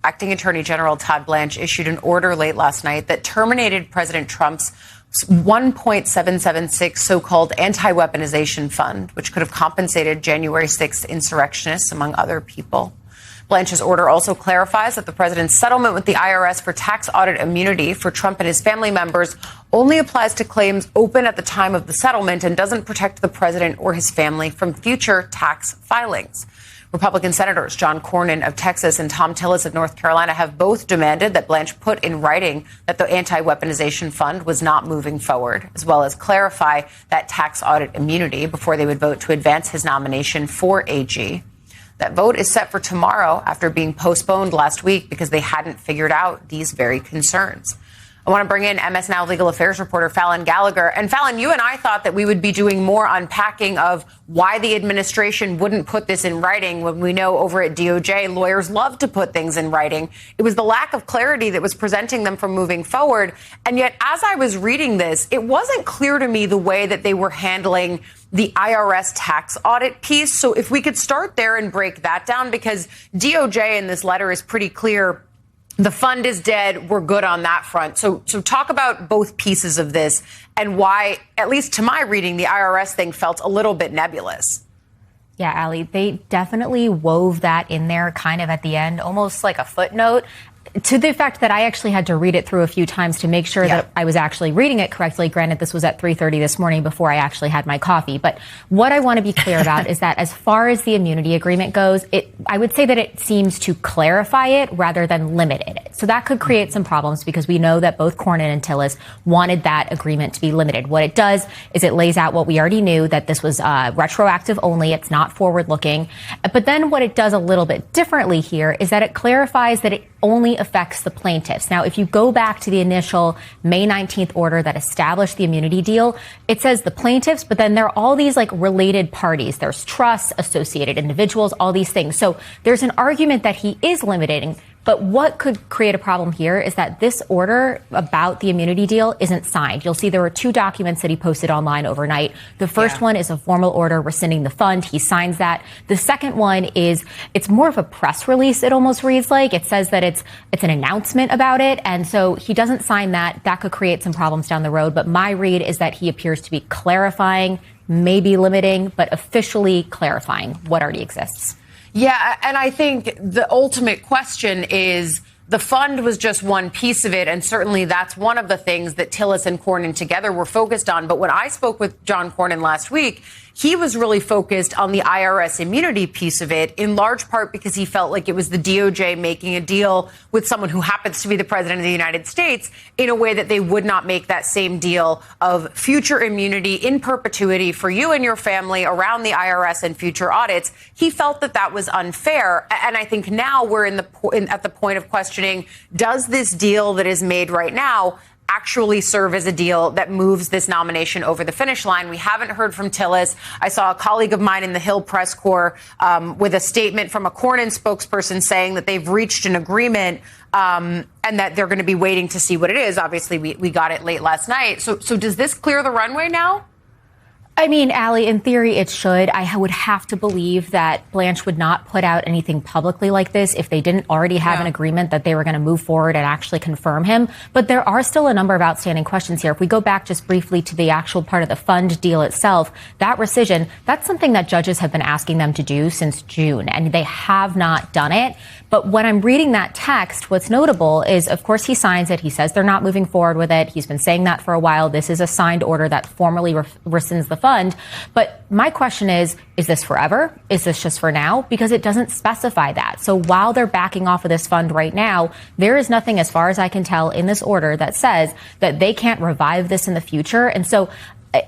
Acting Attorney General Todd Blanche issued an order late last night that terminated President Trump's $1.776 so-called anti-weaponization fund, which could have compensated January 6th insurrectionists, among other people. Blanche's order also clarifies that the president's settlement with the IRS for tax audit immunity for Trump and his family members only applies to claims open at the time of the settlement and doesn't protect the president or his family from future tax filings. Republican Senators John Cornyn of Texas and Thom Tillis of North Carolina have both demanded that Blanche put in writing that the anti-weaponization fund was not moving forward, as well as clarify that tax audit immunity before they would vote to advance his nomination for AG. That vote is set for tomorrow after being postponed last week because they hadn't figured out these very concerns. I want to bring in MS Now legal affairs reporter Fallon Gallagher. And Fallon, you and I thought that we would be doing more unpacking of why the administration wouldn't put this in writing when we know over at DOJ lawyers love to put things in writing. It was the lack of clarity that was preventing them from moving forward. And yet, as I was reading this, it wasn't clear to me the way that they were handling the IRS tax audit piece. So if we could start there and break that down, because DOJ in this letter is pretty clear. The fund is dead. We're good on that front. So talk about both pieces of this and why, at least to my reading, the IRS thing felt a little bit nebulous. Yeah, Allie, they definitely wove that in there kind of at the end, almost like a footnote, to the fact that I actually had to read it through a few times to make sure that I was actually reading it correctly. Granted, this was at 3:30 this morning before I actually had my coffee. But what I want to be clear about is that as far as the immunity agreement goes, I would say that it seems to clarify it rather than limit it. So that could create some problems because we know that both Cornyn and Tillis wanted that agreement to be limited. What it does is it lays out what we already knew, that this was retroactive only. It's not forward looking. But then what it does a little bit differently here is that it clarifies that it only affects the plaintiffs. Now, if you go back to the initial May 19th order that established the immunity deal, it says the plaintiffs, but then there are all these like related parties. There's trusts, associated individuals, all these things. So there's an argument that he is limiting. But what could create a problem here is that this order about the immunity deal isn't signed. You'll see there were two documents that he posted online overnight. The first one is a formal order rescinding the fund. He signs that. The second one it's more of a press release, it almost reads like. It says that it's an announcement about it. And so he doesn't sign that. That could create some problems down the road. But my read is that he appears to be clarifying, maybe limiting, but officially clarifying what already exists. Yeah, and I think the ultimate question is the fund was just one piece of it, and certainly that's one of the things that Tillis and Cornyn together were focused on. But when I spoke with John Cornyn last week, he was really focused on the IRS immunity piece of it, in large part because he felt like it was the DOJ making a deal with someone who happens to be the president of the United States in a way that they would not make that same deal of future immunity in perpetuity for you and your family around the IRS and future audits. He felt that that was unfair. And I think now we're at the point of questioning, does this deal that is made right now actually serve as a deal that moves this nomination over the finish line? We haven't heard from Tillis. I saw a colleague of mine in the Hill press corps with a statement from a Cornyn spokesperson saying that they've reached an agreement and that they're going to be waiting to see what it is. Obviously, we got it late last night. So does this clear the runway now? I mean, Allie, in theory, it should. I would have to believe that Blanche would not put out anything publicly like this if they didn't already have an agreement that they were going to move forward and actually confirm him. But there are still a number of outstanding questions here. If we go back just briefly to the actual part of the fund deal itself, that rescission, that's something that judges have been asking them to do since June, and they have not done it. But when I'm reading that text, what's notable is, of course, he signs it. He says they're not moving forward with it. He's been saying that for a while. This is a signed order that formally rescinds the fund. But my question is this forever? Is this just for now? Because it doesn't specify that. So while they're backing off of this fund right now, there is nothing, as far as I can tell, in this order that says that they can't revive this in the future. And so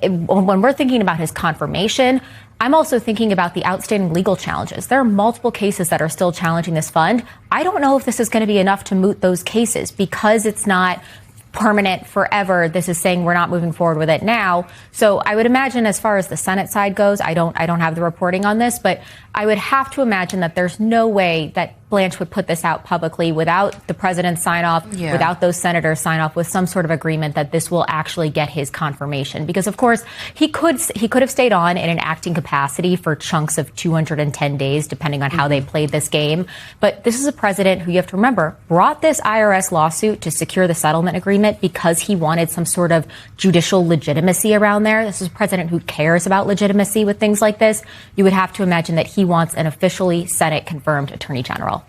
when we're thinking about his confirmation, I'm also thinking about the outstanding legal challenges. There are multiple cases that are still challenging this fund. I don't know if this is going to be enough to moot those cases because it's not permanent forever. This is saying we're not moving forward with it now. So I would imagine, as far as the Senate side goes, I don't have the reporting on this, but I would have to imagine that there's no way that Blanche would put this out publicly without the president's sign off, without those senators sign off, with some sort of agreement that this will actually get his confirmation. Because, of course, he could have stayed on in an acting capacity for chunks of 210 days, depending on how they played this game. But this is a president who, you have to remember, brought this IRS lawsuit to secure the settlement agreement because he wanted some sort of judicial legitimacy around there. This is a president who cares about legitimacy with things like this. You would have to imagine that he wants an officially Senate-confirmed attorney general.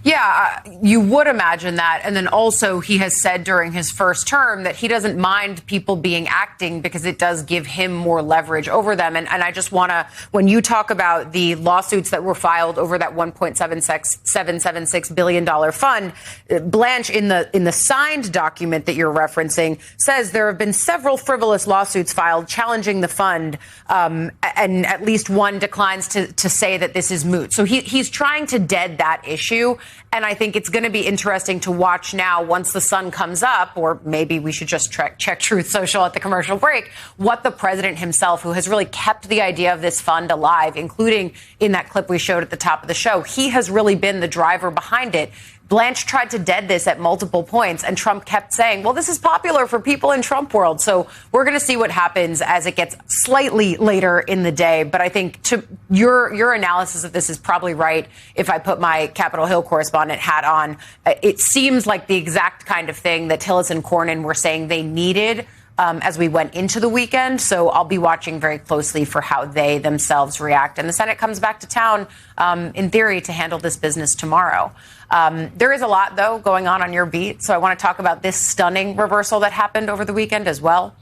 Yeah, you would imagine that. And then also he has said during his first term that he doesn't mind people being acting because it does give him more leverage over them. And I just want to, when you talk about the lawsuits that were filed over that $1.776 billion fund, Blanche in the signed document that you're referencing says there have been several frivolous lawsuits filed challenging the fund, and at least one declines to say that this is moot. So he's trying to dead that issue. And I think it's going to be interesting to watch now once the sun comes up, or maybe we should just check Truth Social at the commercial break, what the president himself, who has really kept the idea of this fund alive, including in that clip we showed at the top of the show, he has really been the driver behind it. Blanche tried to dead this at multiple points, and Trump kept saying, well, this is popular for people in Trump world. So we're going to see what happens as it gets slightly later in the day. But I think your analysis of this is probably right. If I put my Capitol Hill correspondent hat on, it seems like the exact kind of thing that Tillis and Cornyn were saying they needed as we went into the weekend. So I'll be watching very closely for how they themselves react. And the Senate comes back to town, in theory, to handle this business tomorrow. There is a lot, though, going on your beat. So I want to talk about this stunning reversal that happened over the weekend as well.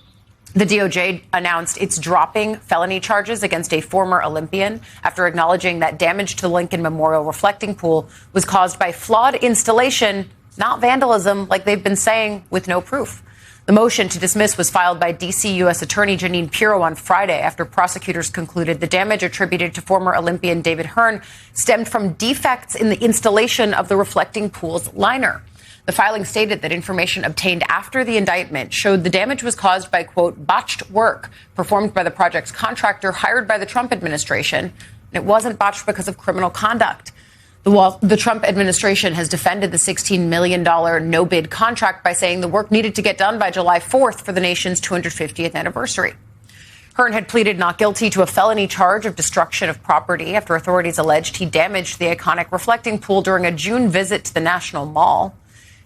The DOJ announced it's dropping felony charges against a former Olympian after acknowledging that damage to the Lincoln Memorial reflecting pool was caused by flawed installation, not vandalism, like they've been saying, with no proof. The motion to dismiss was filed by D.C. U.S. Attorney Jeanine Pirro on Friday after prosecutors concluded the damage attributed to former Olympian David Hearn stemmed from defects in the installation of the reflecting pool's liner. The filing stated that information obtained after the indictment showed the damage was caused by, quote, botched work performed by the project's contractor hired by the Trump administration, and it wasn't botched because of criminal conduct. The Trump administration has defended the $16 million no-bid contract by saying the work needed to get done by July 4th for the nation's 250th anniversary. Hearn had pleaded not guilty to a felony charge of destruction of property after authorities alleged he damaged the iconic reflecting pool during a June visit to the National Mall.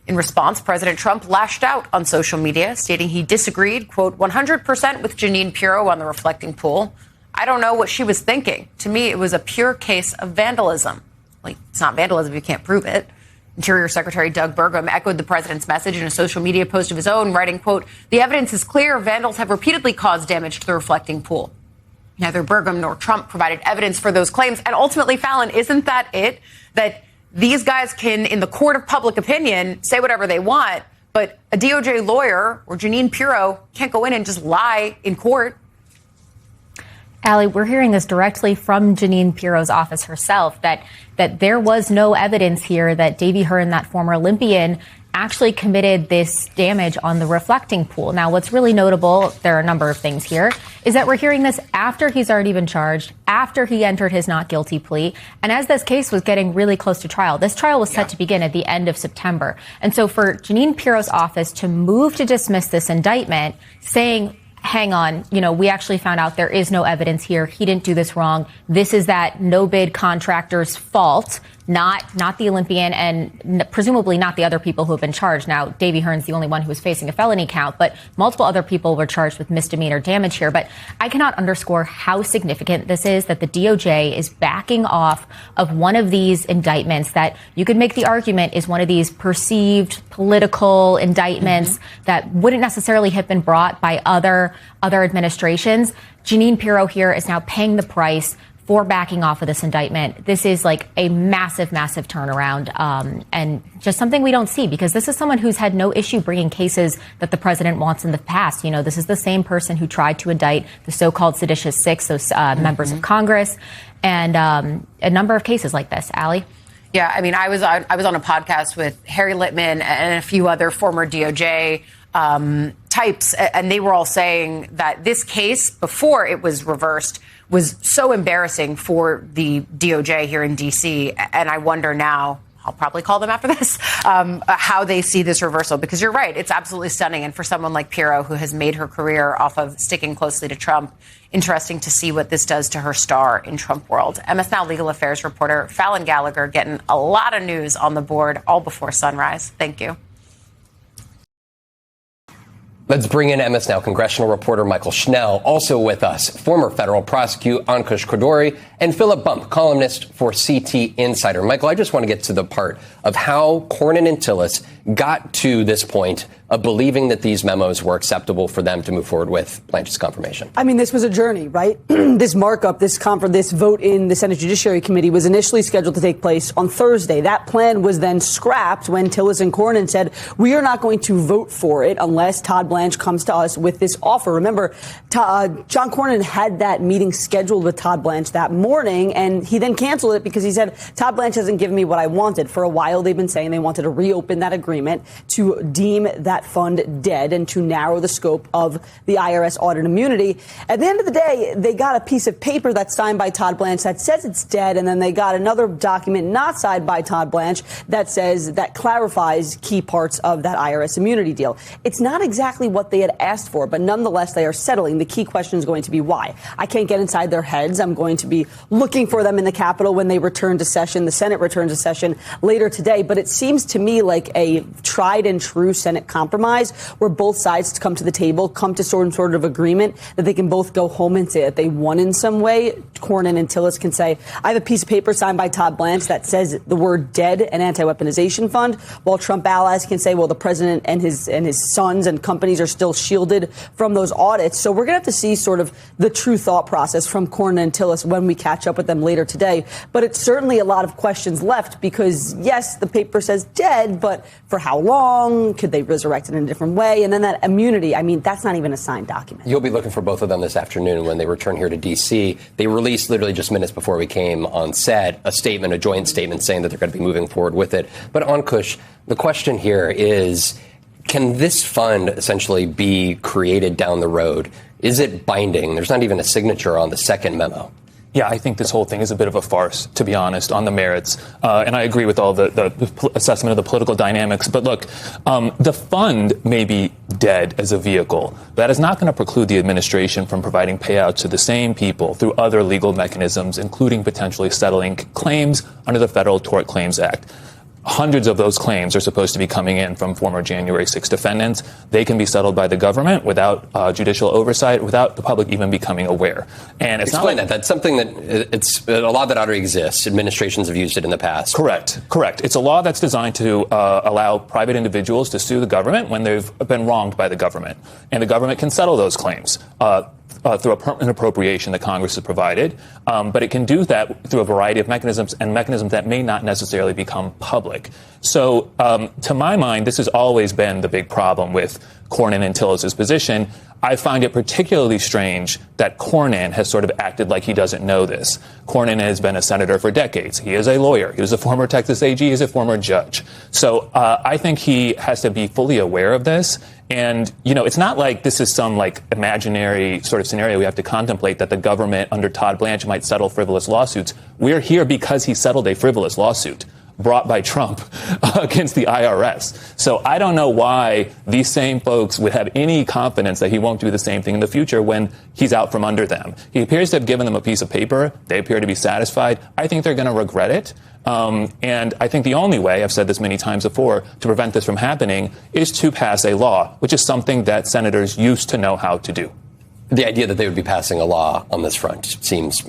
In response, President Trump lashed out on social media, stating he disagreed, quote, 100% with Jeanine Pirro on the reflecting pool. I don't know what she was thinking. To me, it was a pure case of vandalism. Like, it's not vandalism if you can't prove it. Interior Secretary Doug Burgum echoed the president's message in a social media post of his own, writing, quote, the evidence is clear. Vandals have repeatedly caused damage to the reflecting pool. Neither Burgum nor Trump provided evidence for those claims. And ultimately, Fallon, isn't that it? That these guys can, in the court of public opinion, say whatever they want, but a DOJ lawyer or Jeanine Pirro can't go in and just lie in court. Allie, we're hearing this directly from Jeanine Pirro's office herself, that there was no evidence here that Davy Hearn, that former Olympian, actually committed this damage on the reflecting pool. Now, what's really notable, there are a number of things here, is that we're hearing this after he's already been charged, after he entered his not guilty plea, and as this case was getting really close to trial. This trial was set to begin at the end of September. And so for Jeanine Pirro's office to move to dismiss this indictment, saying, hang on, we actually found out there is no evidence here. He didn't do this wrong. This is that no-bid contractor's fault, not the Olympian, and presumably not the other people who have been charged. Now, Davy Hearn's the only one who is facing a felony count, but multiple other people were charged with misdemeanor damage here. But I cannot underscore how significant this is, that the DOJ is backing off of one of these indictments that you could make the argument is one of these perceived political indictments that wouldn't necessarily have been brought by other administrations. Jeanine Pirro here is now paying the price for backing off of this indictment. This is like a massive, massive turnaround, and just something we don't see, because this is someone who's had no issue bringing cases that the president wants in the past. This is the same person who tried to indict the so-called seditious six, those members of Congress, and a number of cases like this. Allie? Yeah, I mean, I was on a podcast with Harry Litman and a few other former DOJ types, and they were all saying that this case, before it was reversed, was so embarrassing for the DOJ here in D.C. And I wonder now, I'll probably call them after this, how they see this reversal. Because you're right, it's absolutely stunning. And for someone like Pirro, who has made her career off of sticking closely to Trump, interesting to see what this does to her star in Trump world. MS Now legal affairs reporter Fallon Gallagher getting a lot of news on the board all before sunrise. Thank you. Let's bring in MS Now congressional reporter Michael Schnell, also with us, former federal prosecutor Ankush Khardori, and Philip Bump, columnist for CT Insider. Michael, I just want to get to the part of how Cornyn and Tillis got to this point of believing that these memos were acceptable for them to move forward with Blanche's confirmation. I mean, this was a journey, right? This markup, this vote in the Senate Judiciary Committee was initially scheduled to take place on Thursday. That plan was then scrapped when Tillis and Cornyn said, we are not going to vote for it unless Todd Blanche comes to us with this offer. Remember, John Cornyn had that meeting scheduled with Todd Blanche that morning, and he then canceled it because he said, Todd Blanche hasn't given me what I wanted. For a while, they've been saying they wanted to reopen that agreement to deem that fund dead and to narrow the scope of the IRS audit immunity. At the end of the day, they got a piece of paper that's signed by Todd Blanche that says it's dead, and then they got another document not signed by Todd Blanche that clarifies key parts of that IRS immunity deal. It's not exactly what they had asked for, but nonetheless, they are settling. The key question is going to be why. I can't get inside their heads. I'm going to be looking for them in the Capitol when they return to session. The Senate returns to session later today, but it seems to me like a tried and true Senate compromise where both sides come to the table, come to some sort of agreement that they can both go home and say that they won in some way. Cornyn and Tillis can say, I have a piece of paper signed by Todd Blanche that says the word dead and anti-weaponization fund, while Trump allies can say, well, the president and his sons and companies are still shielded from those audits. So we're going to have to see sort of the true thought process from Cornyn and Tillis when we catch up with them later today. But it's certainly a lot of questions left because, yes, the paper says dead, but for how long? Could they resurrect it in a different way? And then that immunity, I mean, that's not even a signed document. You'll be looking for both of them this afternoon when they return here to D.C. They released literally just minutes before we came on set a joint statement saying that they're going to be moving forward with it. But Ankush, the question here is, can this fund essentially be created down the road? Is it binding? There's not even a signature on the second memo. Yeah, I think this whole thing is a bit of a farce, to be honest, on the merits. And I agree with all the assessment of the political dynamics. But look, the fund may be dead as a vehicle. That is not going to preclude the administration from providing payouts to the same people through other legal mechanisms, including potentially settling claims under the Federal Tort Claims Act. Hundreds of those claims are supposed to be coming in from former January 6 defendants. They can be settled by the government without judicial oversight, without the public even becoming aware. And it's Explain not like, that. That's something that it's a law that already exists. Administrations have used it in the past. Correct. It's a law that's designed to allow private individuals to sue the government when they've been wronged by the government. And the government can settle those claims through an appropriation that Congress has provided. But it can do that through a variety of mechanisms and mechanisms that may not necessarily become public. So to my mind, this has always been the big problem with Cornyn and Tillis's position. I find it particularly strange that Cornyn has sort of acted like he doesn't know this. Cornyn has been a senator for decades. He is a lawyer. He was a former Texas AG. He's a former judge. So I think he has to be fully aware of this. And, it's not like this is some imaginary sort of scenario we have to contemplate that the government under Todd Blanche might settle frivolous lawsuits. We're here because he settled a frivolous lawsuit brought by Trump against the IRS. So I don't know why these same folks would have any confidence that he won't do the same thing in the future when he's out from under them. He appears to have given them a piece of paper. They appear to be satisfied. I think they're going to regret it. And I think the only way, I've said this many times before, to prevent this from happening is to pass a law, which is something that senators used to know how to do. The idea that they would be passing a law on this front seems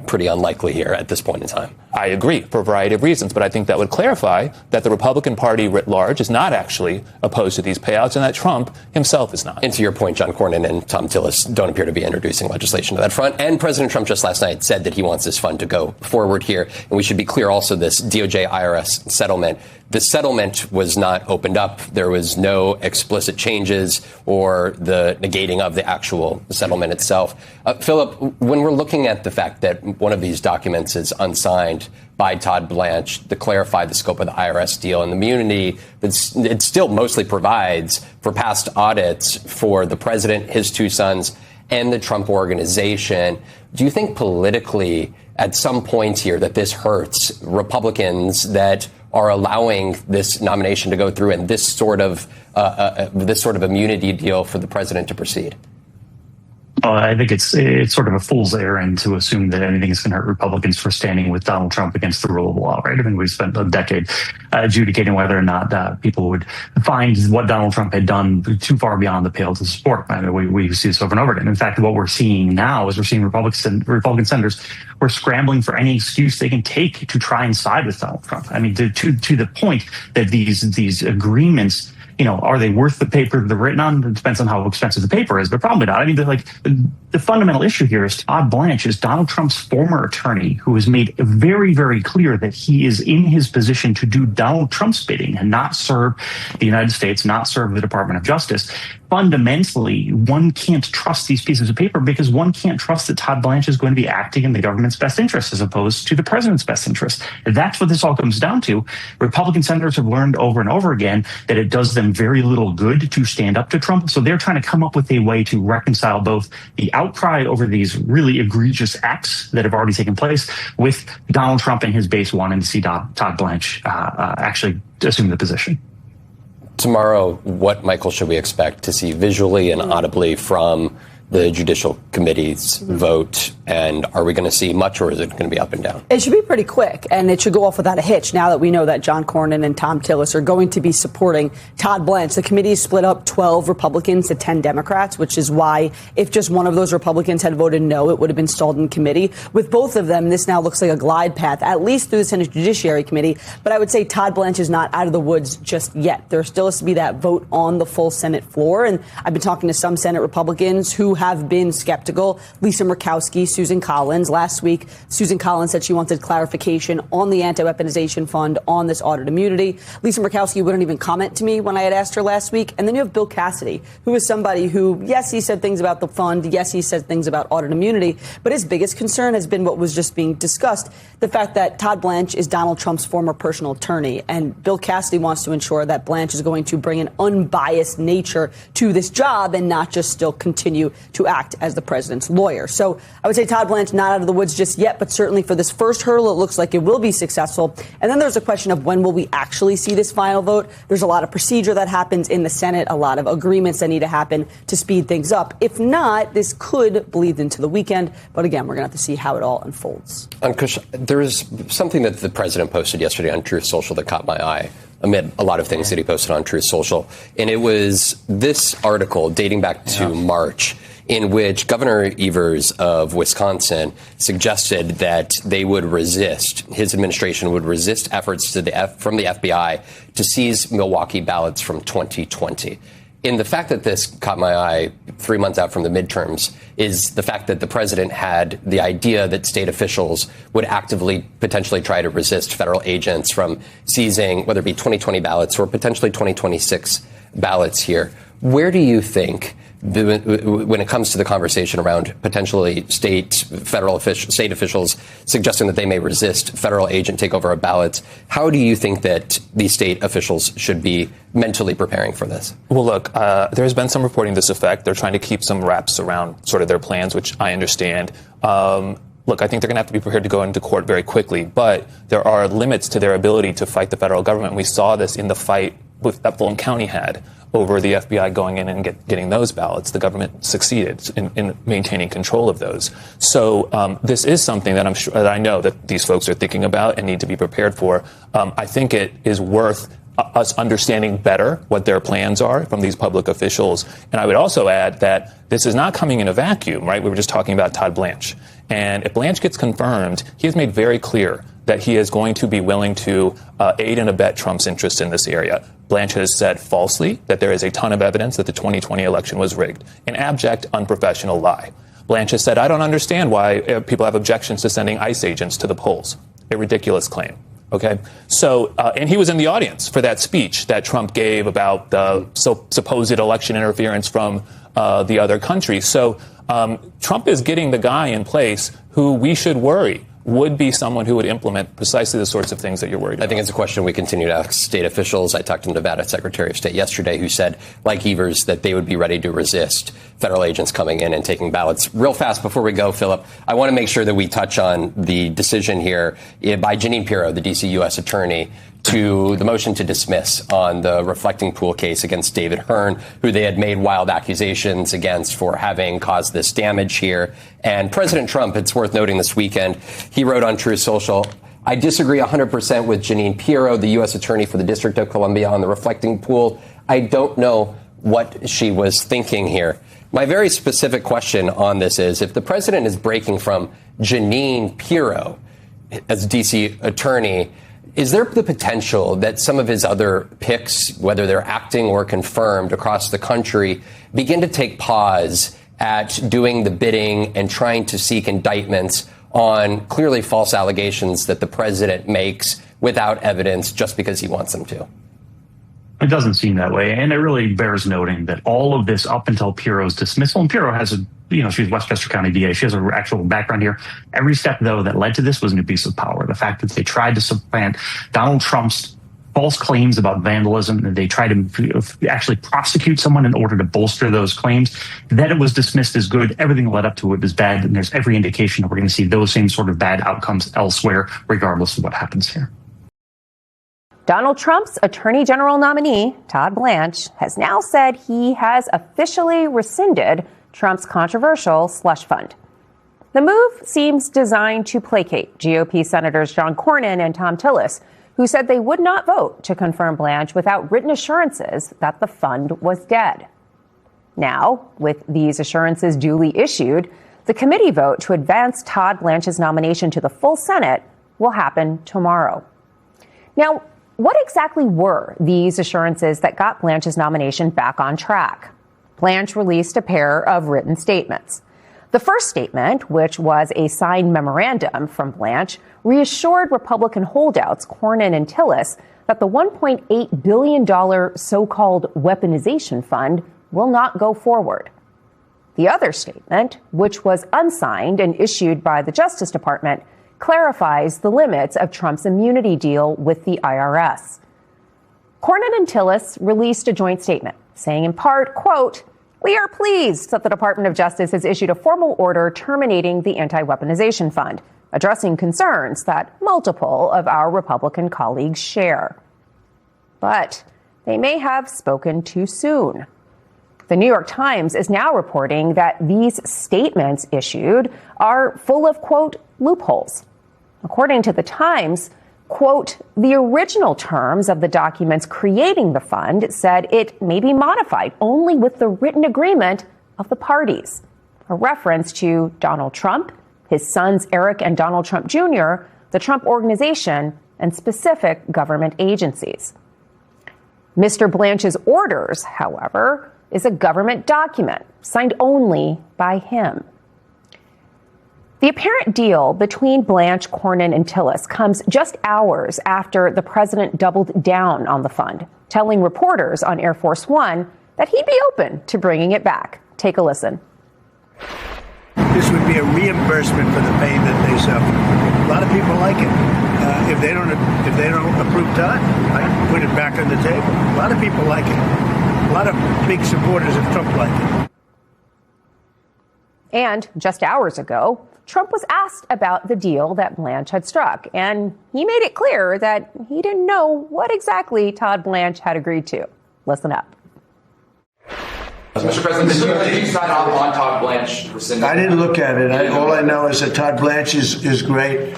pretty unlikely here at this point in time. I agree for a variety of reasons, but I think that would clarify that the Republican Party writ large is not actually opposed to these payouts and that Trump himself is not. And to your point, John Cornyn and Tom Tillis don't appear to be introducing legislation to that front. And President Trump just last night said that he wants this fund to go forward here. And we should be clear also, this DOJ IRS settlement, the settlement was not opened up. There was no explicit changes or the negating of the actual settlement itself. Philip, when we're looking at the fact that one of these documents is unsigned by Todd Blanche to clarify the scope of the IRS deal and the immunity, it still mostly provides for past audits for the president, his two sons, and the Trump organization. Do you think politically at some point here that this hurts Republicans that are allowing this nomination to go through and this sort of immunity deal for the president to proceed? I think it's sort of a fool's errand to assume that anything is going to hurt Republicans for standing with Donald Trump against the rule of law, right? I mean, we've spent a decade adjudicating whether or not people would find what Donald Trump had done too far beyond the pale to support. I mean, we see this over and over again. In fact, what we're seeing now is we're seeing Republican senators who are scrambling for any excuse they can take to try and side with Donald Trump. I mean, to the point that these agreements, are they worth the paper they're written on? It depends on how expensive the paper is, but probably not. I mean, the fundamental issue here is Todd Blanche is Donald Trump's former attorney who has made very, very clear that he is in his position to do Donald Trump's bidding and not serve the United States, not serve the Department of Justice. Fundamentally, one can't trust these pieces of paper because one can't trust that Todd Blanche is going to be acting in the government's best interest as opposed to the president's best interest. And that's what this all comes down to. Republican senators have learned over and over again that it does them very little good to stand up to Trump. So they're trying to come up with a way to reconcile both the outcry over these really egregious acts that have already taken place with Donald Trump and his base wanting to see Todd Blanche actually assume the position. Tomorrow, what, Michael, should we expect to see visually and audibly from the Judicial Committee's vote? And are we going to see much, or is it going to be up and down? It should be pretty quick, and it should go off without a hitch now that we know that John Cornyn and Thom Tillis are going to be supporting Todd Blanche. The committee is split up 12 Republicans to 10 Democrats, which is why if just one of those Republicans had voted no, it would have been stalled in committee. With both of them, this now looks like a glide path, at least through the Senate Judiciary Committee. But I would say Todd Blanche is not out of the woods just yet. There still has to be that vote on the full Senate floor, and I've been talking to some Senate Republicans who have been skeptical. Lisa Murkowski, Susan Collins. Last week, Susan Collins said she wanted clarification on the anti-weaponization fund, on this audit immunity. Lisa Murkowski wouldn't even comment to me when I had asked her last week. And then you have Bill Cassidy, who is somebody who, yes, he said things about the fund. Yes, he said things about audit immunity. But his biggest concern has been what was just being discussed, the fact that Todd Blanche is Donald Trump's former personal attorney. And Bill Cassidy wants to ensure that Blanche is going to bring an unbiased nature to this job and not just still continue to act as the president's lawyer. So I would say Todd Blanche not out of the woods just yet, but certainly for this first hurdle, it looks like it will be successful. And then there's a question of when will we actually see this final vote? There's a lot of procedure that happens in the Senate, a lot of agreements that need to happen to speed things up. If not, this could bleed into the weekend. But again, we're going to have to see how it all unfolds. Ankush, there is something that the president posted yesterday on Truth Social that caught my eye, amid a lot of things that he posted on Truth Social. And it was this article dating back to March, in which Governor Evers of Wisconsin suggested that they would resist, his administration would resist efforts from the FBI to seize Milwaukee ballots from 2020. And the fact that this caught my eye 3 months out from the midterms is the fact that the president had the idea that state officials would actively potentially try to resist federal agents from seizing, whether it be 2020 ballots or potentially 2026 ballots here. Where do you think, when it comes to the conversation around potentially state officials suggesting that they may resist federal agent takeover of ballots, how do you think that these state officials should be mentally preparing for this? Well, look, there's been some reporting to this effect. They're trying to keep some wraps around sort of their plans, which I understand. Look, I think they're going to have to be prepared to go into court very quickly, but there are limits to their ability to fight the federal government. We saw this in the fight that Fulton County had over the FBI going in and getting those ballots. The government succeeded in maintaining control of those. So this is something that that I know that these folks are thinking about and need to be prepared for. I think it is worth us understanding better what their plans are from these public officials. And I would also add that this is not coming in a vacuum, right? We were just talking about Todd Blanche. And if Blanche gets confirmed, he has made very clear that he is going to be willing to aid and abet Trump's interest in this area. Blanche has said falsely that there is a ton of evidence that the 2020 election was rigged, an abject, unprofessional lie. Blanche has said, I don't understand why people have objections to sending ICE agents to the polls. A ridiculous claim. OK, so and he was in the audience for that speech that Trump gave about the supposed election interference from the other countries. So Trump is getting the guy in place who we should worry would be someone who would implement precisely the sorts of things that you're worried about. I think it's a question we continue to ask state officials. I talked to Nevada Secretary of State yesterday, who said, like Evers, that they would be ready to resist federal agents coming in and taking ballots. Real fast, before we go, Philip, I want to make sure that we touch on the decision here by Jeanine Pirro, the D.C. U.S. attorney, to the motion to dismiss on the Reflecting Pool case against David Hearn, who they had made wild accusations against for having caused this damage here. And President Trump, it's worth noting this weekend, he wrote on Truth Social, "I disagree 100% with Jeanine Pirro, the U.S. Attorney for the District of Columbia, on the Reflecting Pool. I don't know what she was thinking here." My very specific question on this is, if the president is breaking from Jeanine Pirro as D.C. attorney, is there the potential that some of his other picks, whether they're acting or confirmed across the country, begin to take pause at doing the bidding and trying to seek indictments on clearly false allegations that the president makes without evidence just because he wants them to? It doesn't seem that way. And it really bears noting that all of this up until Pirro's dismissal, and Pirro has she's Westchester County DA. She has an actual background here. Every step, though, that led to this was an abuse of power. The fact that they tried to supplant Donald Trump's false claims about vandalism, and they tried to actually prosecute someone in order to bolster those claims, then it was dismissed as good. Everything that led up to it was bad. And there's every indication that we're going to see those same sort of bad outcomes elsewhere, regardless of what happens here. Donald Trump's Attorney General nominee, Todd Blanche, has now said he has officially rescinded Trump's controversial slush fund. The move seems designed to placate GOP Senators John Cornyn and Thom Tillis, who said they would not vote to confirm Blanche without written assurances that the fund was dead. Now, with these assurances duly issued, the committee vote to advance Todd Blanche's nomination to the full Senate will happen tomorrow. Now, what exactly were these assurances that got Blanche's nomination back on track? Blanche released a pair of written statements. The first statement, which was a signed memorandum from Blanche, reassured Republican holdouts Cornyn and Tillis that the $1.8 billion so-called weaponization fund will not go forward. The other statement, which was unsigned and issued by the Justice Department, clarifies the limits of Trump's immunity deal with the IRS. Cornyn and Tillis released a joint statement saying in part, quote, "We are pleased that the Department of Justice has issued a formal order terminating the anti-weaponization fund, addressing concerns that multiple of our Republican colleagues share." But they may have spoken too soon. The New York Times is now reporting that these statements issued are full of, quote, loopholes. According to the Times, quote, "The original terms of the documents creating the fund said it may be modified only with the written agreement of the parties," a reference to Donald Trump, his sons Eric and Donald Trump Jr., the Trump Organization, and specific government agencies. Mr. Blanche's orders, however, is a government document signed only by him. The apparent deal between Blanche, Cornyn, and Tillis comes just hours after the president doubled down on the fund, telling reporters on Air Force One that he'd be open to bringing it back. Take a listen. This would be a reimbursement for the pain that they suffer. A lot of people like it. If they don't approve Todd, I put it back on the table. A lot of people like it. A lot of big supporters of Trump like it. And just hours ago, Trump was asked about the deal that Blanche had struck, and he made it clear that he didn't know what exactly Todd Blanche had agreed to. Listen up. Mr. President, did you sign off on Todd Blanche rescinding? I didn't look at it. All I know is that Todd Blanche is great.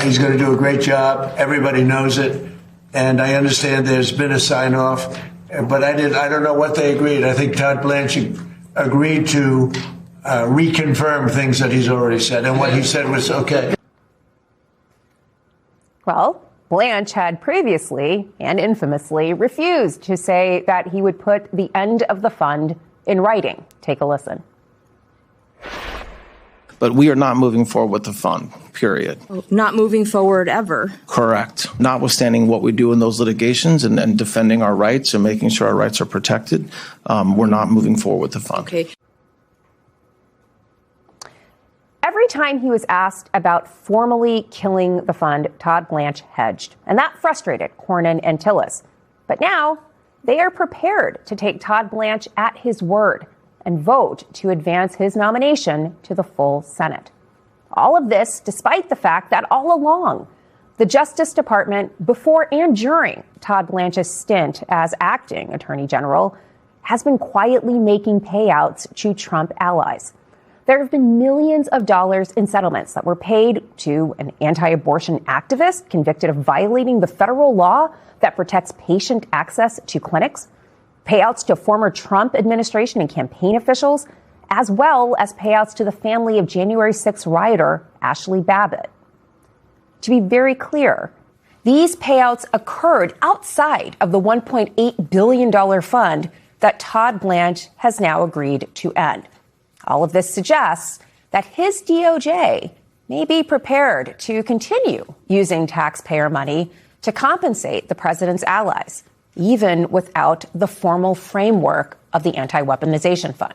He's going to do a great job. Everybody knows it. And I understand there's been a sign-off. But I don't know what they agreed. I think Todd Blanche agreed to reconfirm things that he's already said. And what he said was okay. Well, Blanche had previously and infamously refused to say that he would put the end of the fund in writing. Take a listen. But we are not moving forward with the fund, period. Not moving forward ever. Correct. Notwithstanding what we do in those litigations and defending our rights and making sure our rights are protected, we're not moving forward with the fund. Okay. Every time he was asked about formally killing the fund, Todd Blanche hedged. And that frustrated Cornyn and Tillis. But now they are prepared to take Todd Blanche at his word and vote to advance his nomination to the full Senate. All of this despite the fact that all along, The Justice Department, before and during Todd Blanche's stint as acting attorney general, has been quietly making payouts to Trump allies. There have been millions of dollars in settlements that were paid to an anti-abortion activist convicted of violating the federal law that protects patient access to clinics, payouts to former Trump administration and campaign officials, as well as payouts to the family of January 6th rioter Ashley Babbitt. To be very clear, these payouts occurred outside of the $1.8 billion fund that Todd Blanche has now agreed to end. All of this suggests that his DOJ may be prepared to continue using taxpayer money to compensate the president's allies, even without the formal framework of the Anti-Weaponization Fund.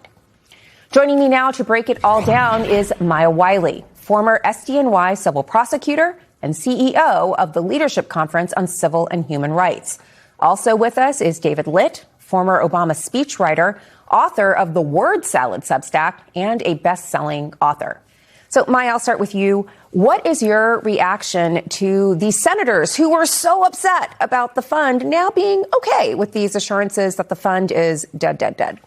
Joining me now to break it all down is Maya Wiley, former SDNY civil prosecutor and CEO of the Leadership Conference on Civil and Human Rights. Also with us is David Litt, former Obama speechwriter, author of the Word Salad Substack, and a best-selling author. So, Maya, I'll start with you. What is your reaction to the senators who were so upset about the fund now being okay with these assurances that the fund is dead?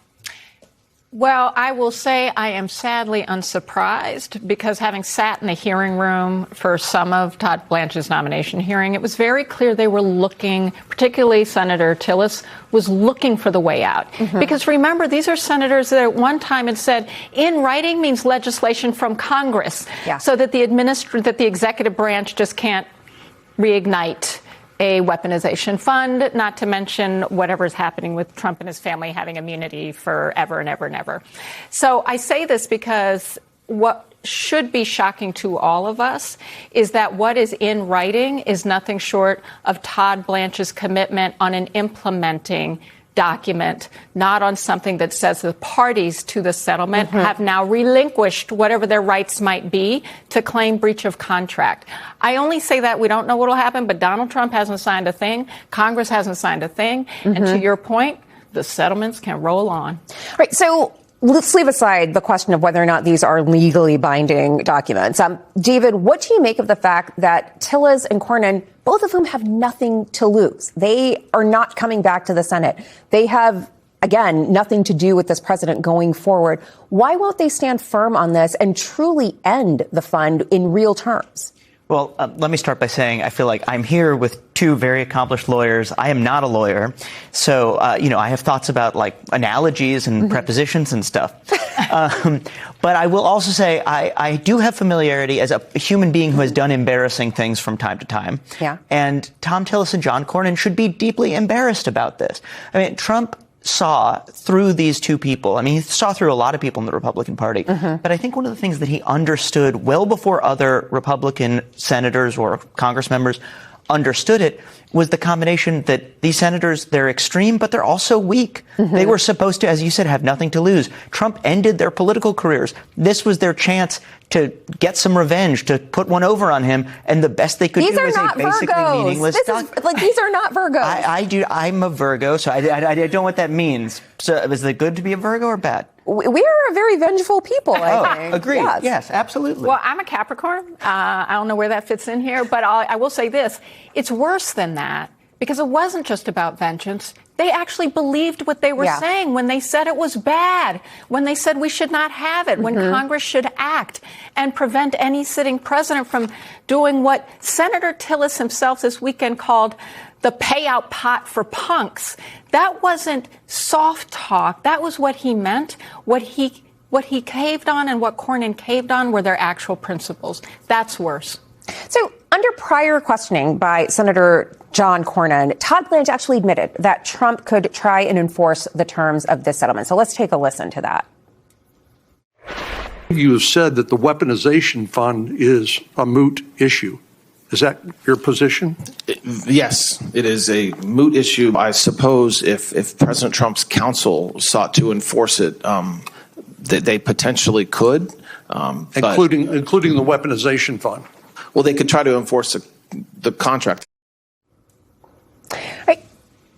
Well, I will say I am sadly unsurprised because having sat in the hearing room for some of Todd Blanche's nomination hearing, it was very clear they were looking, particularly Senator Tillis, was looking for the way out. Mm-hmm. Because remember, these are senators that at one time had said in writing means legislation from Congress, so that the executive branch just can't reignite a weaponization fund, not to mention whatever is happening with Trump and his family having immunity forever and ever and ever. So I say this because what should be shocking to all of us is that what is in writing is nothing short of Todd Blanche's commitment on an implementing document, not on something that says the parties to the settlement have now relinquished whatever their rights might be to claim breach of contract. I only say that we don't know what will happen, but Donald Trump hasn't signed a thing. Congress hasn't signed a thing. And to your point, the settlements can roll on. Right. So let's leave aside the question of whether or not these are legally binding documents. David, what do you make of the fact that Tillis and Cornyn, both of whom have nothing to lose? They are not coming back to the Senate. They have, again, nothing to do with this president going forward. Why won't they stand firm on this and truly end the fund in real terms? Well, let me start by saying I feel like I'm here with two very accomplished lawyers. I am not a lawyer. So, I have thoughts about like analogies and prepositions and stuff. But I will also say I do have familiarity as a human being who has done embarrassing things from time to time. Yeah. And Thom Tillis and John Cornyn should be deeply embarrassed about this. I mean, Trump saw through these two people. I mean, he saw through a lot of people in the Republican Party. But I think one of the things that he understood well before other Republican senators or Congress members understood it was the combination that these senators, they're extreme, but they're also weak. They were supposed to, as you said, have nothing to lose. Trump ended their political careers. This was their chance to get some revenge, to put one over on him, and the best they could do is a basically meaningless document. These are not Virgos. I'm a Virgo, so I don't know what that means. So is it good to be a Virgo or bad? We are a very vengeful people, I think. Agreed. Yes, absolutely. Well, I'm a Capricorn. I don't know where that fits in here, but I will say this. It's worse than that because it wasn't just about vengeance. They actually believed what they were saying when they said it was bad, when they said we should not have it, when Congress should act and prevent any sitting president from doing what Senator Tillis himself this weekend called the payout pot for punks. That wasn't soft talk. That was what he meant. What he caved on and what Cornyn caved on were their actual principles. That's worse. So under prior questioning by Senator John Cornyn, Todd Blanche actually admitted that Trump could try and enforce the terms of this settlement. So let's take a listen to that. You have said that the weaponization fund is a moot issue. Is that your position? Yes, it is a moot issue. I suppose if President Trump's counsel sought to enforce it, that they potentially could. Including the weaponization fund. Well, they could try to enforce the contract. Right.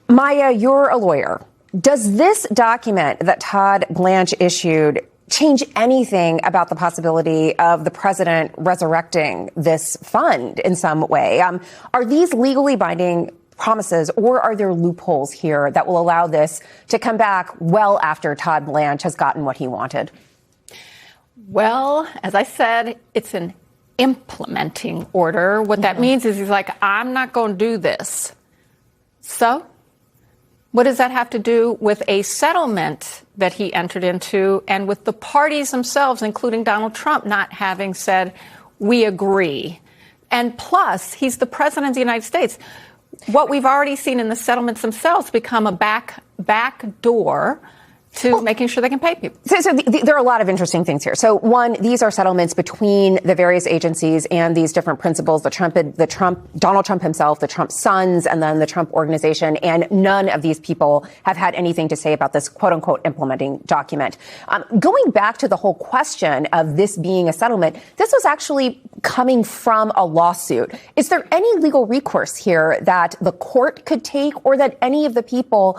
Maya, you're a lawyer. Does this document that Todd Blanche issued change anything about the possibility of the president resurrecting this fund in some way? Are these legally binding promises, or are there loopholes here that will allow this to come back well after Todd Blanche has gotten what he wanted? Well, as I said, it's an implementing order. What that means is he's like, I'm not going to do this. So what does that have to do with a settlement that he entered into and with the parties themselves, including Donald Trump, not having said, we agree? And plus, he's the president of the United States. What we've already seen in the settlements themselves become a back door to making sure they can pay people. So there are a lot of interesting things here. So one, these are settlements between the various agencies and these different principals, Donald Trump himself, the Trump sons, and then the Trump organization. And none of these people have had anything to say about this quote unquote implementing document. Going back to the whole question of this being a settlement, this was actually coming from a lawsuit. Is there any legal recourse here that the court could take, or that any of the people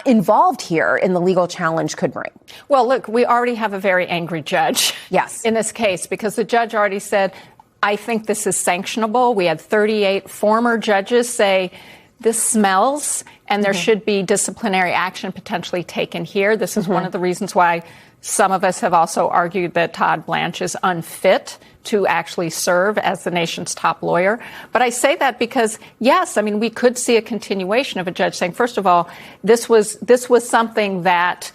involved here in the legal challenge could bring? Well, look, we already have a very angry judge. Yes. In this case, because the judge already said, I think this is sanctionable. We had 38 former judges say this smells and there should be disciplinary action potentially taken here. This is one of the reasons why some of us have also argued that Todd Blanche is unfit to actually serve as the nation's top lawyer. But I say that because, yes, I mean, we could see a continuation of a judge saying, first of all, this was something that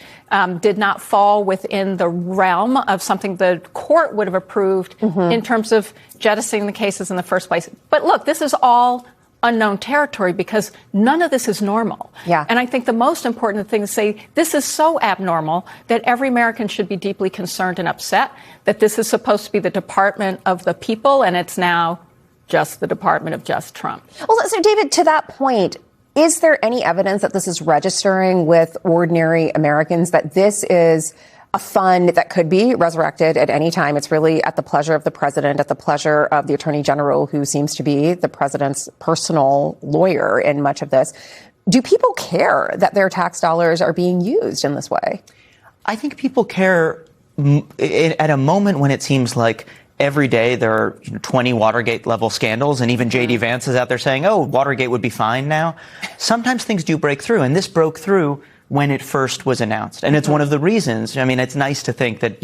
did not fall within the realm of something the court would have approved in terms of jettisoning the cases in the first place. But look, this is all unknown territory because none of this is normal. Yeah. And I think the most important thing to say, this is so abnormal that every American should be deeply concerned and upset that this is supposed to be the department of the people and it's now just the department of just Trump. Well, so David, to that point, is there any evidence that this is registering with ordinary Americans, that this is a fund that could be resurrected at any time? It's really at the pleasure of the president, at the pleasure of the attorney general, who seems to be the president's personal lawyer in much of this. Do people care that their tax dollars are being used in this way? I think people care at a moment when it seems like every day there are 20 Watergate level scandals, and even J.D. Vance is out there saying, oh, Watergate would be fine now. Sometimes things do break through, and this broke through when it first was announced. And it's one of the reasons, I mean, it's nice to think that,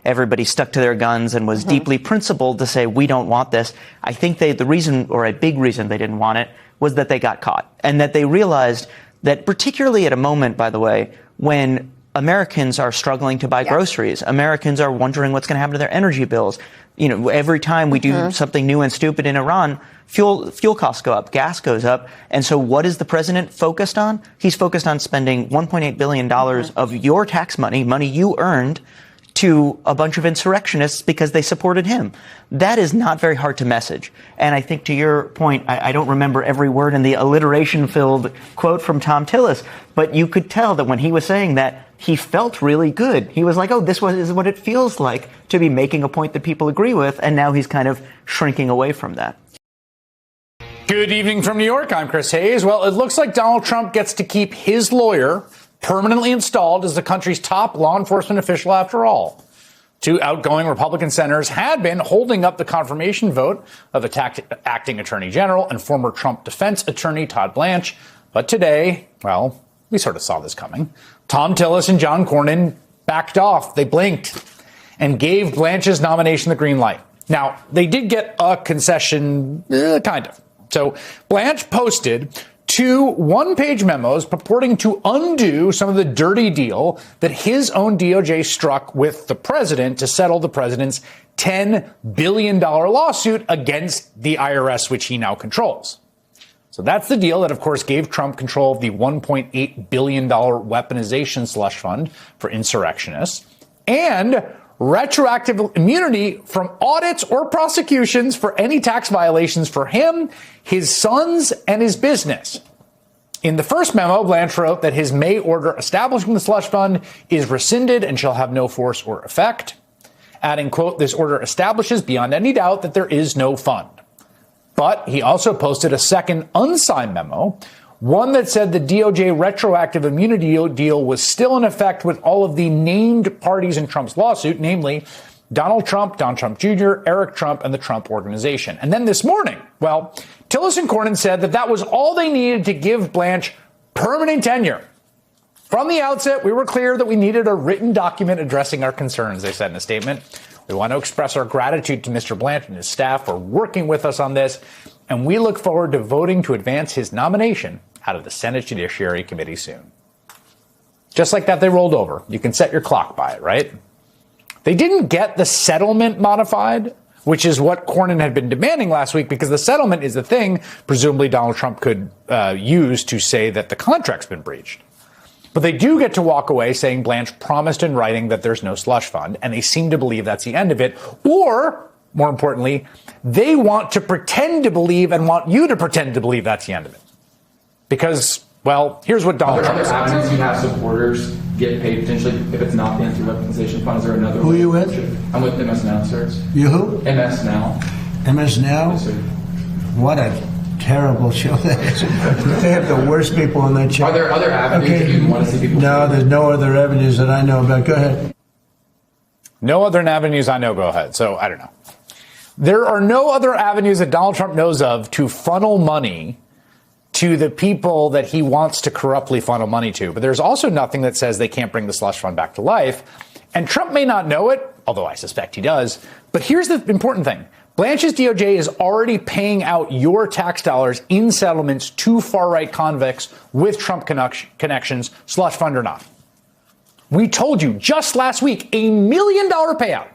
everybody stuck to their guns and was deeply principled to say, we don't want this. I think the reason, or a big reason they didn't want it, was that they got caught. And that they realized that, particularly at a moment, by the way, when Americans are struggling to buy groceries, Americans are wondering what's going to happen to their energy bills. Every time we do something new and stupid in Iran, fuel costs go up, gas goes up. And so what is the president focused on? He's focused on spending $1.8 billion of your tax money you earned, to a bunch of insurrectionists because they supported him. That is not very hard to message. And I think to your point, I don't remember every word in the alliteration-filled quote from Thom Tillis, but you could tell that when he was saying that, he felt really good. He was like, oh, this is what it feels like to be making a point that people agree with, and now he's kind of shrinking away from that. Good evening from New York. I'm Chris Hayes. Well, it looks like Donald Trump gets to keep his lawyer permanently installed as the country's top law enforcement official after all. Two outgoing Republican senators had been holding up the confirmation vote of the acting attorney general and former Trump defense attorney Todd Blanche. But today, well, we sort of saw this coming. Thom Tillis and John Cornyn backed off. They blinked and gave Blanche's nomination the green light. Now, they did get a concession, kind of. So Blanche posted two one-page memos purporting to undo some of the dirty deal that his own DOJ struck with the president to settle the president's $10 billion lawsuit against the IRS, which he now controls. So that's the deal that, of course, gave Trump control of the $1.8 billion weaponization slush fund for insurrectionists and retroactive immunity from audits or prosecutions for any tax violations for him, his sons, and his business. In the first memo, Blanche wrote that his May order establishing the slush fund is rescinded and shall have no force or effect, adding, quote, this order establishes beyond any doubt that there is no fund. But he also posted a second unsigned memo One that said the DOJ retroactive immunity deal was still in effect with all of the named parties in Trump's lawsuit, namely Donald Trump Jr., Eric Trump, and the Trump Organization. And then this morning, well, Tillerson Cornyn said that that was all they needed to give Blanche permanent tenure. From the outset, we were clear that we needed a written document addressing our concerns, they said in a statement. We want to express our gratitude to Mr. Blanche and his staff for working with us on this, and we look forward to voting to advance his nomination out of the Senate Judiciary Committee soon. Just like that, they rolled over. You can set your clock by it, right? They didn't get the settlement modified, which is what Cornyn had been demanding last week, because the settlement is the thing presumably Donald Trump could use to say that the contract's been breached. But they do get to walk away saying Blanche promised in writing that there's no slush fund, and they seem to believe that's the end of it. Or, more importantly, they want to pretend to believe and want you to pretend to believe that's the end of it. Because, well, here's what Donald Trump says. Are there other avenues you have supporters get paid potentially if it's not the anti-weaponization fund? Is there another? Who are you with? I'm with MS Now, sir. You who? MS Now. MS Now? Yes, sir. What a terrible show that is. They have the worst people on that show. Are there other avenues that you want to see people? No, there's no other avenues that I know about. Go ahead. No other avenues I know. Go ahead. So I don't know. There are no other avenues that Donald Trump knows of to funnel money to the people that he wants to corruptly funnel money to. But there's also nothing that says they can't bring the slush fund back to life. And Trump may not know it, although I suspect he does. But here's the important thing. Blanche's DOJ is already paying out your tax dollars in settlements to far-right convicts with Trump connections, slush fund or not. We told you just last week, $1 million payout.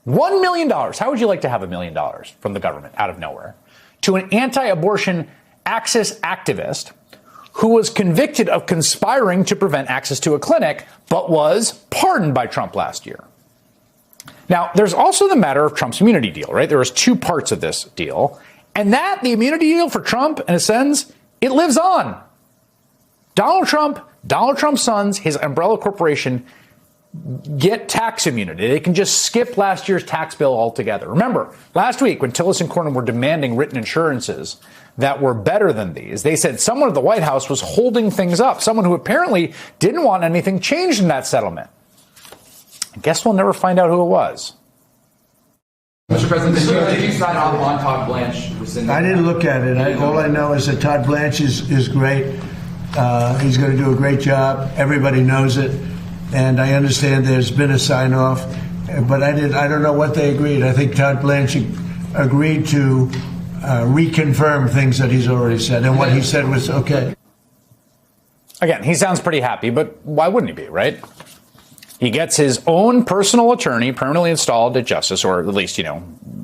$1 million. How would you like to have $1 million from the government out of nowhere to an anti-abortion Access activist who was convicted of conspiring to prevent access to a clinic, but was pardoned by Trump last year? Now, there's also the matter of Trump's immunity deal, right? There was two parts of this deal. And that, the immunity deal for Trump, in a sense, it lives on. Donald Trump, Donald Trump's sons, his umbrella corporation, get tax immunity. They can just skip last year's tax bill altogether. Remember, last week when Tillerson and Cornyn were demanding written assurances that were better than these, they said someone at the White House was holding things up, someone who apparently didn't want anything changed in that settlement. I guess we'll never find out who it was. Mr. President, did you sign off on Todd Blanche rescinding? I didn't look at it. All I know is that Todd Blanche is great. He's going to do a great job. Everybody knows it. And I understand there's been a sign-off, but I don't know what they agreed. I think Todd Blanche agreed to reconfirm things that he's already said, and what he said was okay. Again, he sounds pretty happy, but why wouldn't he be, right? He gets his own personal attorney permanently installed at justice, or at least,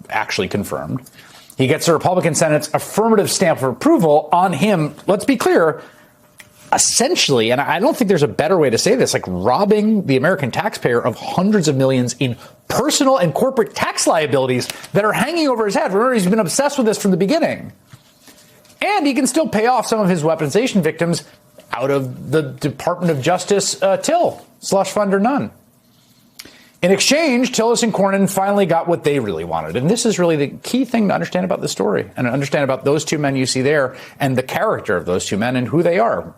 actually confirmed. He gets the Republican Senate's affirmative stamp of approval on him. Let's be clear. Essentially, and I don't think there's a better way to say this, like robbing the American taxpayer of hundreds of millions in personal and corporate tax liabilities that are hanging over his head. Remember, he's been obsessed with this from the beginning. And he can still pay off some of his weaponization victims out of the Department of Justice till, slush fund or none. In exchange, Tillerson and Cornyn finally got what they really wanted. And this is really the key thing to understand about this story and understand about those two men you see there and the character of those two men and who they are.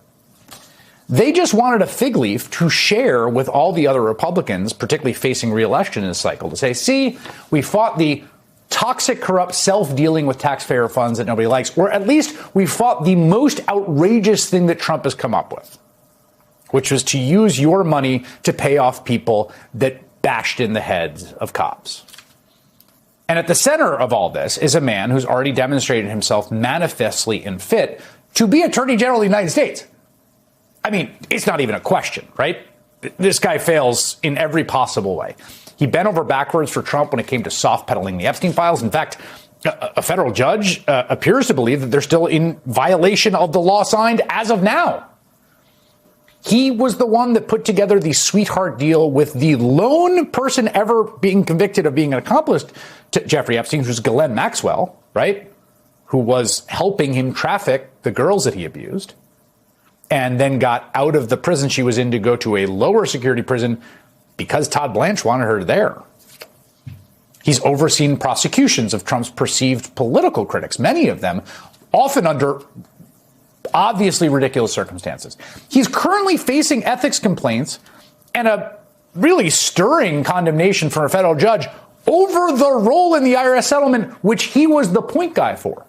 They just wanted a fig leaf to share with all the other Republicans, particularly facing re-election in this cycle, to say, see, we fought the toxic, corrupt, self-dealing with taxpayer funds that nobody likes, or at least we fought the most outrageous thing that Trump has come up with, which was to use your money to pay off people that bashed in the heads of cops. And at the center of all this is a man who's already demonstrated himself manifestly unfit to be Attorney General of the United States. I mean, it's not even a question, right? This guy fails in every possible way. He bent over backwards for Trump when it came to soft peddling the Epstein files. In fact, a federal judge appears to believe that they're still in violation of the law signed as of now. He was the one that put together the sweetheart deal with the lone person ever being convicted of being an accomplice to Jeffrey Epstein, who's Ghislaine Maxwell, right? Who was helping him traffic the girls that he abused, and then got out of the prison she was in to go to a lower security prison because Todd Blanche wanted her there. He's overseen prosecutions of Trump's perceived political critics, many of them often under obviously ridiculous circumstances. He's currently facing ethics complaints and a really stirring condemnation from a federal judge over the role in the IRS settlement, which he was the point guy for.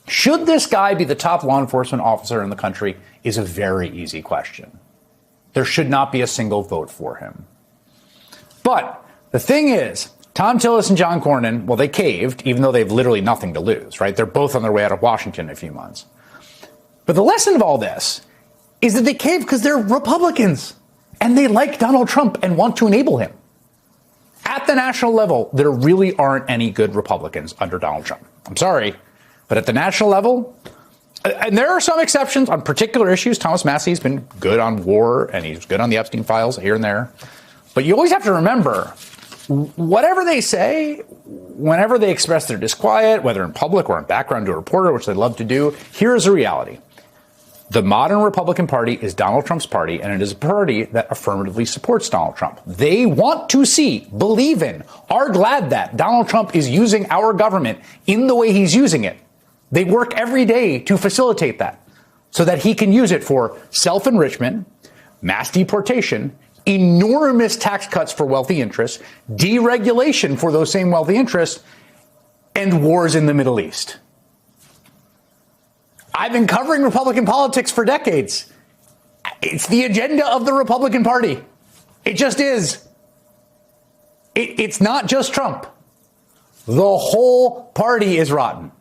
Should this guy be the top law enforcement officer in the country is a very easy question. There should not be a single vote for him. But the thing is, Thom Tillis and John Cornyn, well, they caved, even though they have literally nothing to lose, right? They're both on their way out of Washington in a few months. But the lesson of all this is that they caved because they're Republicans and they like Donald Trump and want to enable him. At the national level, there really aren't any good Republicans under Donald Trump. I'm sorry, but at the national level, and there are some exceptions on particular issues. Thomas Massey's been good on war and he's good on the Epstein files here and there. But you always have to remember, whatever they say, whenever they express their disquiet, whether in public or in background to a reporter, which they love to do, here is the reality. The modern Republican Party is Donald Trump's party, and it is a party that affirmatively supports Donald Trump. They want to see, believe in, are glad that Donald Trump is using our government in the way he's using it. They work every day to facilitate that so that he can use it for self-enrichment, mass deportation, enormous tax cuts for wealthy interests, deregulation for those same wealthy interests, and wars in the Middle East. I've been covering Republican politics for decades. It's the agenda of the Republican Party. It just is. It's not just Trump. The whole party is rotten.